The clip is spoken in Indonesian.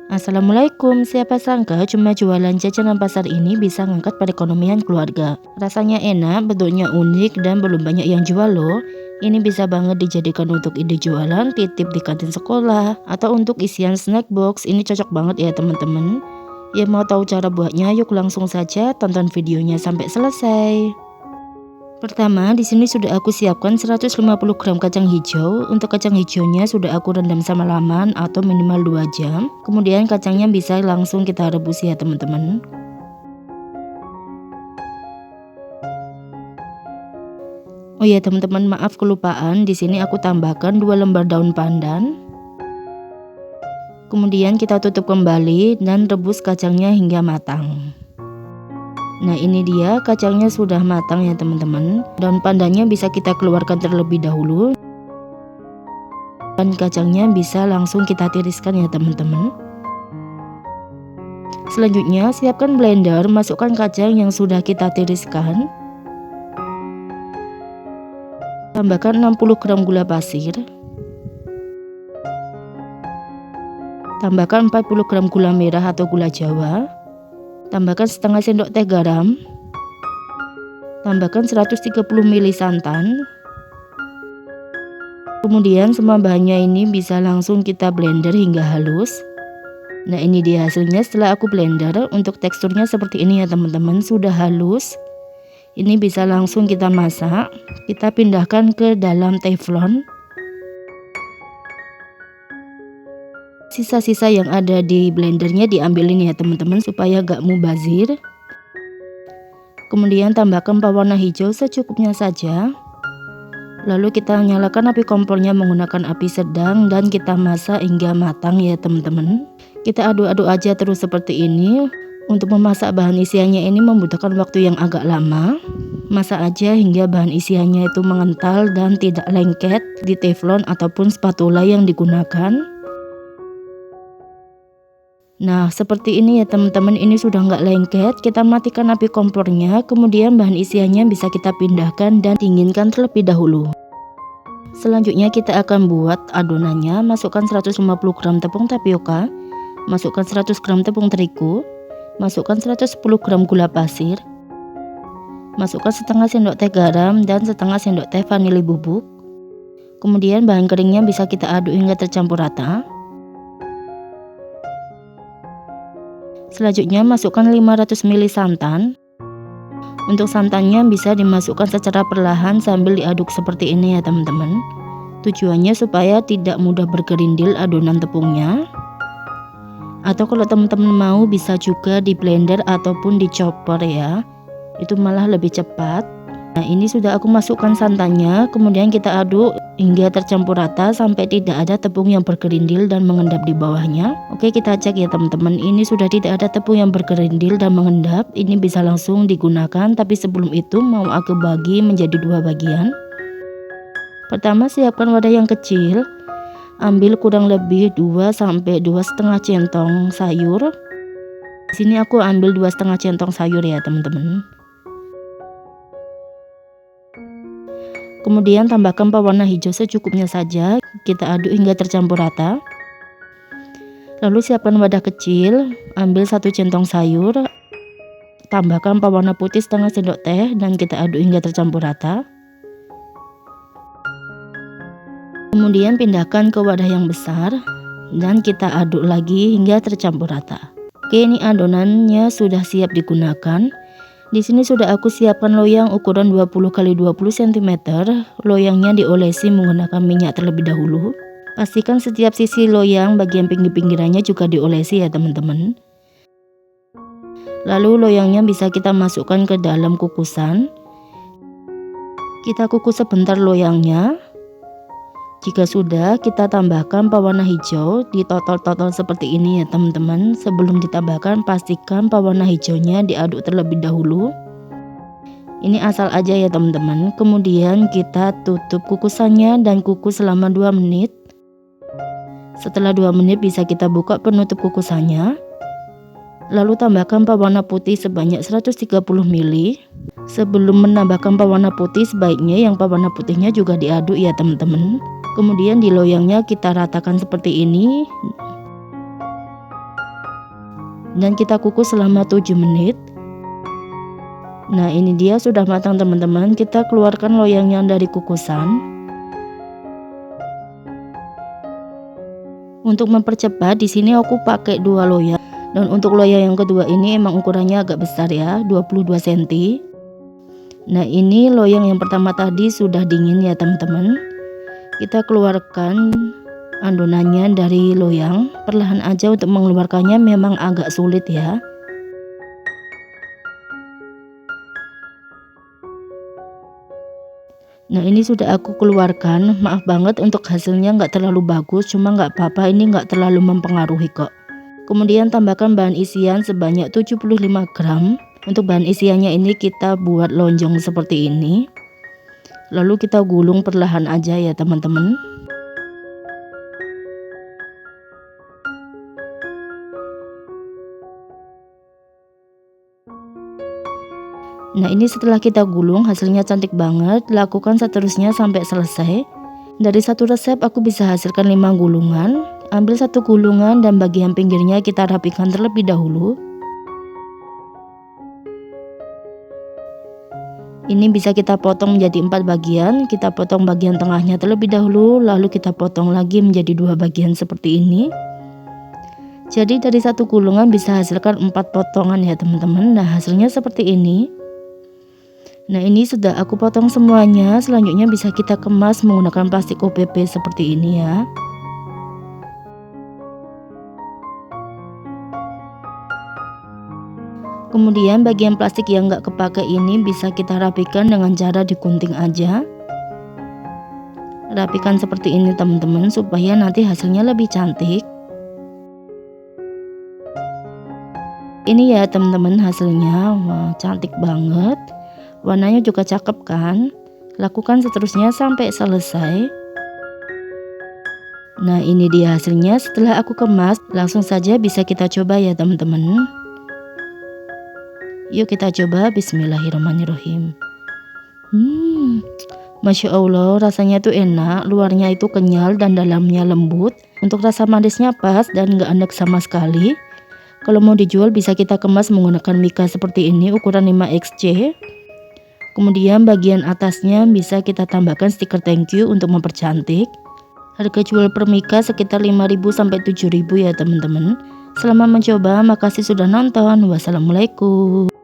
Assalamualaikum, siapa sangka cuma jualan jajanan pasar ini bisa ngangkat perekonomian keluarga. Rasanya enak, bentuknya unik dan belum banyak yang jual loh. Ini bisa banget dijadikan untuk ide jualan, titip di kantin sekolah, atau untuk isian snack box. Ini cocok banget ya teman-teman. Ya mau tahu cara buatnya, yuk langsung saja tonton videonya sampai selesai. Pertama, di sini sudah aku siapkan 150 gram kacang hijau. Untuk kacang hijaunya sudah aku rendam sama laman atau minimal 2 jam. Kemudian kacangnya bisa langsung kita rebus ya teman-teman. Oh ya teman-teman, maaf kelupaan. Di sini aku tambahkan 2 lembar daun pandan. Kemudian kita tutup kembali dan rebus kacangnya hingga matang. Nah ini dia kacangnya sudah matang ya teman-teman. Daun pandannya bisa kita keluarkan terlebih dahulu. Dan kacangnya bisa langsung kita tiriskan ya teman-teman. Selanjutnya siapkan blender, masukkan kacang yang sudah kita tiriskan. Tambahkan 60 gram gula pasir. Tambahkan 40 gram gula merah atau gula jawa. Tambahkan setengah sendok teh garam. Tambahkan 130 ml santan. Kemudian semua bahannya ini bisa langsung kita blender hingga halus. Nah ini dia hasilnya setelah aku blender. Untuk teksturnya seperti ini ya teman-teman, sudah halus. Ini bisa langsung kita masak. Kita pindahkan ke dalam teflon. Sisa-sisa yang ada di blendernya diambilin ya teman-teman supaya gak mubazir. Kemudian tambahkan pewarna hijau secukupnya saja. Lalu kita nyalakan api kompornya menggunakan api sedang dan kita masak hingga matang ya teman-teman. Kita aduk-aduk aja terus seperti ini. Untuk memasak bahan isiannya ini membutuhkan waktu yang agak lama. Masak aja hingga bahan isiannya itu mengental dan tidak lengket di teflon ataupun spatula yang digunakan. Nah seperti ini ya teman-teman, ini sudah nggak lengket. Kita matikan api kompornya, kemudian bahan isiannya bisa kita pindahkan dan dinginkan terlebih dahulu. Selanjutnya kita akan buat adonannya. Masukkan 150 gram tepung tapioka, masukkan 100 gram tepung terigu, masukkan 110 gram gula pasir, masukkan setengah sendok teh garam dan setengah sendok teh vanili bubuk. Kemudian bahan keringnya bisa kita aduk hingga tercampur rata. Selanjutnya masukkan 500 ml santan. Untuk santannya bisa dimasukkan secara perlahan sambil diaduk seperti ini ya teman-teman. Tujuannya supaya tidak mudah bergerindil adonan tepungnya. Atau kalau teman-teman mau bisa juga di blender ataupun di chopper ya. Itu malah lebih cepat. Nah ini sudah aku masukkan santannya, kemudian kita aduk hingga tercampur rata sampai tidak ada tepung yang bergerindil dan mengendap di bawahnya. Oke kita cek ya teman-teman, ini sudah tidak ada tepung yang bergerindil dan mengendap. Ini bisa langsung digunakan, tapi sebelum itu mau aku bagi menjadi 2 bagian. Pertama siapkan wadah yang kecil, ambil kurang lebih 2 sampai 2,5 centong sayur. Di sini aku ambil 2,5 centong sayur ya teman-teman. Kemudian tambahkan pewarna hijau secukupnya saja, kita aduk hingga tercampur rata. Lalu siapkan wadah kecil, ambil 1 centong sayur, tambahkan pewarna putih setengah sendok teh dan kita aduk hingga tercampur rata. Kemudian pindahkan ke wadah yang besar dan kita aduk lagi hingga tercampur rata. Oke, ini adonannya sudah siap digunakan. Di sini sudah aku siapkan loyang ukuran 20 x 20 cm. Loyangnya diolesi menggunakan minyak terlebih dahulu. Pastikan setiap sisi loyang bagian pinggir-pinggirannya juga diolesi ya teman-teman. Lalu loyangnya bisa kita masukkan ke dalam kukusan. Kita kukus sebentar loyangnya. Jika sudah, kita tambahkan pewarna hijau, ditotol-totol seperti ini ya teman-teman. Sebelum ditambahkan, pastikan pewarna hijaunya diaduk terlebih dahulu. Ini asal aja ya teman-teman. Kemudian kita tutup kukusannya dan kukus selama 2 menit. Setelah 2 menit bisa kita buka penutup kukusannya. Lalu tambahkan pewarna putih sebanyak 130 ml. Sebelum menambahkan pewarna putih, sebaiknya yang pewarna putihnya juga diaduk ya teman-teman. Kemudian di loyangnya kita ratakan seperti ini. dan kita kukus selama 7 menit. Nah, ini dia sudah matang teman-teman. Kita keluarkan loyangnya dari kukusan. Untuk mempercepat, di sini aku pakai 2 loyang. Dan untuk loyang yang kedua ini emang ukurannya agak besar ya, 22 cm. Nah, ini loyang yang pertama tadi sudah dingin ya teman-teman. Kita keluarkan adonannya dari loyang. Perlahan aja, untuk mengeluarkannya memang agak sulit ya. Nah, ini sudah aku keluarkan. Maaf banget untuk hasilnya nggak terlalu bagus, cuma nggak apa-apa, ini nggak terlalu mempengaruhi kok. Kemudian tambahkan bahan isian sebanyak 75 gram. Untuk bahan isiannya ini kita buat lonjong seperti ini. Lalu kita gulung perlahan aja ya teman-teman. Nah, ini setelah kita gulung hasilnya cantik banget. Lakukan seterusnya sampai selesai. Dari satu resep aku bisa hasilkan 5 gulungan. Ambil satu gulungan dan bagian pinggirnya kita rapikan terlebih dahulu. Ini bisa kita potong menjadi 4 bagian. Kita potong bagian tengahnya terlebih dahulu, lalu kita potong lagi menjadi 2 bagian seperti ini. Jadi dari satu gulungan bisa hasilkan 4 potongan ya teman-teman. Nah, hasilnya seperti ini. Nah, ini sudah aku potong semuanya. Selanjutnya bisa kita kemas menggunakan plastik OPP seperti ini ya. Kemudian bagian plastik yang nggak kepake ini bisa kita rapikan dengan cara digunting aja. Rapikan seperti ini teman-teman, supaya nanti hasilnya lebih cantik. Ini ya teman-teman hasilnya. Wah, cantik banget. Warnanya juga cakep kan? Lakukan seterusnya sampai selesai. Nah, ini dia hasilnya. Setelah aku kemas, langsung saja bisa kita coba ya teman-teman. Yuk kita coba. Bismillahirrahmanirrahim. Masya Allah, rasanya tuh enak. Luarnya itu kenyal dan dalamnya lembut. Untuk rasa manisnya pas dan gak enak sama sekali. Kalau mau dijual bisa kita kemas menggunakan mika seperti ini, ukuran 5xc. Kemudian bagian atasnya bisa kita tambahkan stiker thank you untuk mempercantik. Harga jual per mika sekitar 5.000 sampai 7.000 ya teman-teman. Selamat mencoba, makasih sudah nonton. Wassalamualaikum.